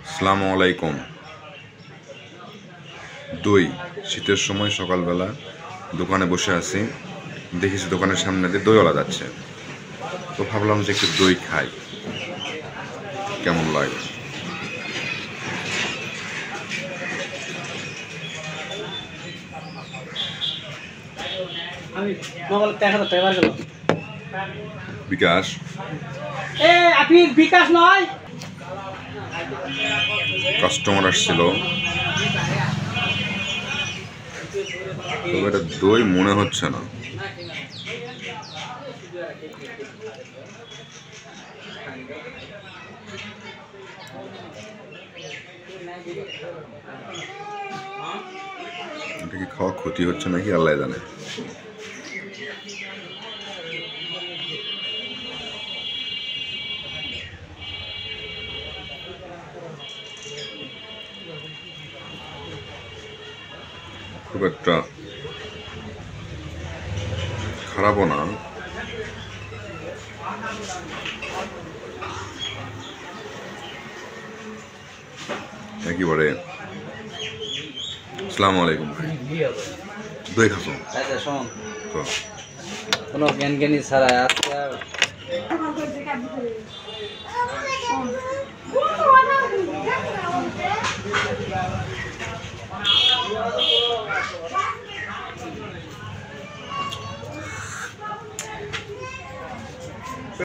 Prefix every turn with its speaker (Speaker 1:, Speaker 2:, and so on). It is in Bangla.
Speaker 1: আসসালামু আলাইকুম। দই শীতের সময় সকালবেলা দোকানে বসে আছি, দেখেছি দোকানের সামনে দিয়ে দইওয়ালা যাচ্ছে, তো ভাবলাম যে একটু দই খাই, কেমন লাগে। বিকাশ
Speaker 2: বিকাশ নয়,
Speaker 1: কাস্টমার আসছিল, তবে এটা দই মনে হচ্ছে না। এটা কি খাওয়া ক্ষতি হচ্ছে নাকি আল্লাহ জানে। খুব একটা খারাপও না, একেবারে। আসসালামু আলাইকুম ভাই, দই খাসো?
Speaker 2: আচ্ছা শোন, কোনো জ্ঞান জ্ঞানী ছাড়া আজকে